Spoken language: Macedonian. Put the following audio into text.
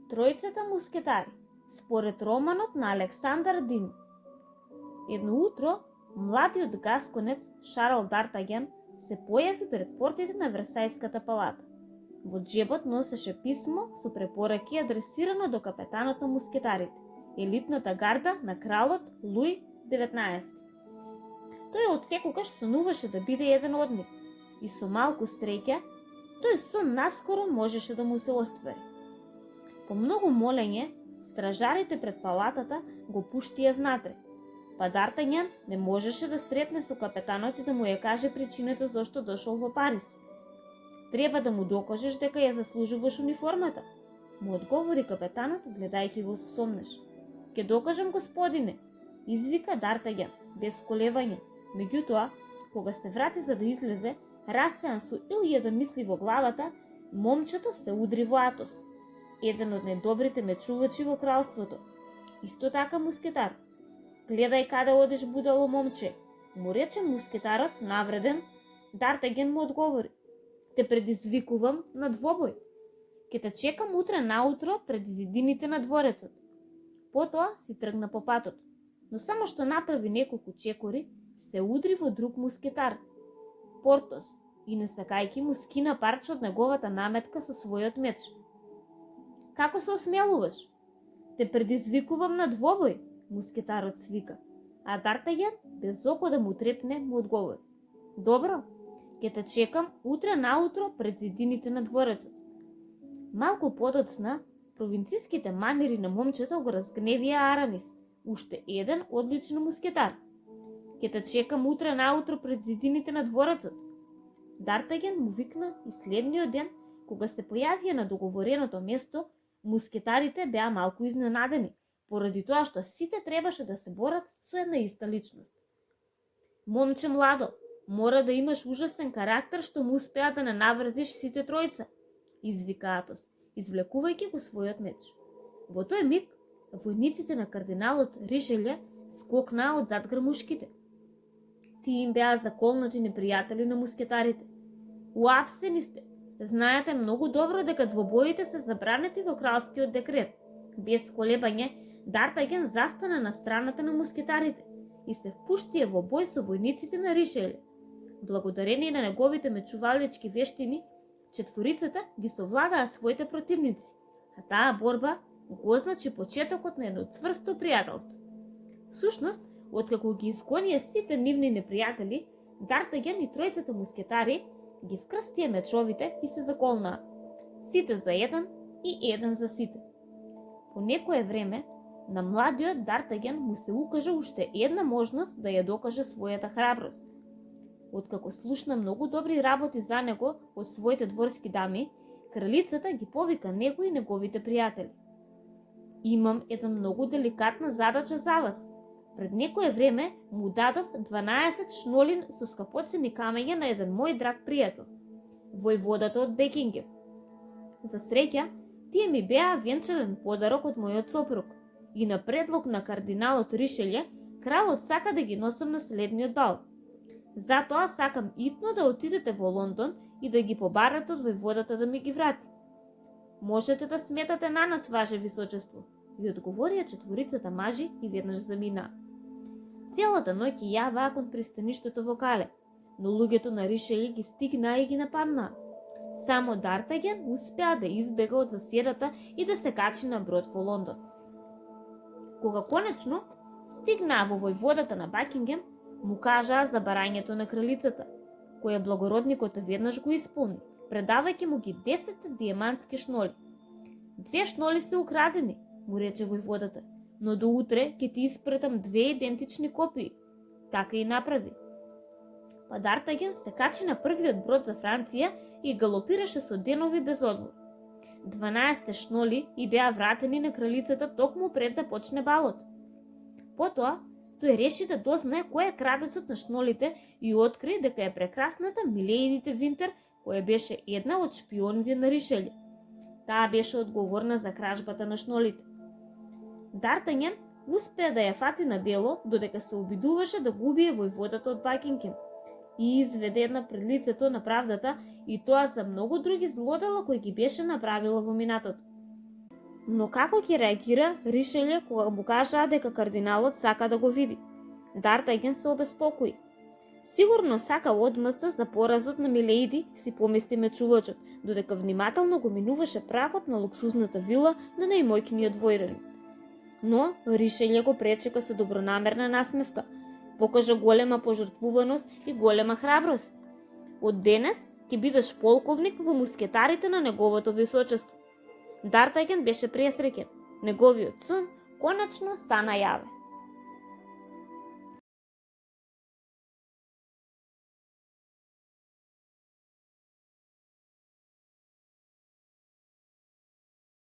Тројцата мускетари, според романот на Александар Дюма. Едно утро, младиот гасконец Шарл Д'Артаген се појави пред портите на Версајската палата. Во џебот носеше писмо со препораки адресирано до капетанот на мускетарите, елитната гарда на кралот Луј 19. Тој од секогаш сонуваше да биде еден од нив и со малку среќа, тој сон наскоро можеше да му се оствари. По многу молење, стражарите пред палатата го пуштија внатре, па Д'Артаген не можеше да сретне со капетанот и да му ја каже причината зошто дошол во Париз. Треба да му докажеш дека ја заслужуваш униформата, му одговори капетанот гледајќи го со сомнеш. Ке докажам, господине, извика Д'Артаген без колебање. Меѓутоа, кога се врати за да излезе, расеан со илјада мисли во главата, момчето се удри во Атос, еден од најдобрите мечувачи во кралството. Исто така мускетар. Гледај каде одиш, будало момче, му рече мускетарот навреден. Д'Артаген му одговори: те предизвикувам на двобој. Ке те чекам утре наутро пред зидините на дворецот. Потоа си тргна по патот, но само што направи неколку чекори, се удри во друг мускетар, Портос, и не сакајќи му скина парче од неговата наметка со својот меч. Како се осмелуваш? Те предизвикувам на двобој, мускетарот свика, а Д'Артаген, без око да му трепне, му одговори: добро, ќе те чекам утре наутро пред зидините на дворецот. Малку подоцна, провинцијските манери на момчето го разгневија Арамис, уште еден одличен мускетар. Ке те чекам утре наутро пред зидините на дворецот. Д'Артаген му викна и следниот ден, кога се појавија на договореното место, мускетарите беа малку изненадени, поради тоа што сите требаше да се борат со една иста личност. Момче младо, мора да имаш ужасен карактер што му успеа да не наврзиш сите тројца, извика Атос, извлекувајќи го својот меч. Во тој миг, војниците на кардиналот Ришелје скокнаа од зад грмушките. Тие им беа заколнати непријатели на мускетарите. Уапсени сте. Знаете многу добро дека двобоите се забранети во кралскиот декрет. Без колебање, Д'Артаген застана на страната на мускетарите и се впуштија во бој со војниците на Ришелје. Благодарение на неговите мечувалички вештини, четворицата ги совладаа своите противници, а таа борба го означи почетокот на едно цврсто пријателство. Всушност, откако ги изгонија сите нивни непријатели, Д'Артаген и тројцата мускетари ги вкрстија мечовите и се заколнаа. Сите за еден и еден за сите. По некое време, на младиот Д'Артаген му се укажа уште една можност да ја докаже својата храброст. Откако слушна многу добри работи за него од своите дворски дами, кралицата ги повика него и неговите пријатели. Имам една многу деликатна задача за вас. Пред некое време му дадов 12 шнолин со скапоцени камења на еден мој драг пријател, војводата од Бекингем. За среќа, тие ми беа венчален подарок од мојот сопруг и на предлог на кардиналот Ришелје, кралот сака да ги носам на следниот бал. Затоа сакам итно да отидете во Лондон и да ги побарате од војводата да ми ги врати. Можете да сметате на нас, ваше височество, ви одговорија четворицата мажи и веднаш заминаа. Целата ноќ ќе јаваа кон пристаништето во Кале, но луѓето на Ришелје ги стигнаа и ги нападнаа. Само Д'Артаген успеа да избега од заседата и да се качи на брод во Лондон. Кога конечно стигнаа во војводата на Бакингем, му кажаа за барањето на кралицата, која благородникот веднаш го исполни, предавајќи му ги 10 дијамантски шноли. 2 шноли се украдени, му рече војводата, но до утре ќе ти испретам 2 идентични копии. Така и направи. Па Д'Артаген се качи на првиот брод за Франција и галопираше со денови без одмор. 12 шноли и беа вратени на кралицата токму пред да почне балот. Потоа, тој реши да дознае кој е крадецот на шнолите и откри дека е прекрасната Миледи де Винтер, која беше една од шпионите на Ришелје. Таа беше одговорна за кражбата на шнолите. Д'Артаген успеа да ја фати на дело, додека се обидуваше да го убие војводата од Бакингем и изведе една пред лицето на правдата, и тоа за многу други злодела кои ги беше направила во минатото. Но како ќе реагира Ришелје кога му кажаа дека кардиналот сака да го види? Д'Артаген се обеспокои. Сигурно сака одмазда за поразот на Милејди, си помисли мечувачот, додека внимателно го минуваше прагот на луксузната вила на најмојкниот војранин. Но Ришелје го пречека со добронамерна насмевка. Покажа голема пожртвуваност и голема храброст. Од денес ќе бидеш полковник во мускетарите на неговото височество. Д'Артаген беше пресреќен. Неговиот сон конечно стана јавен.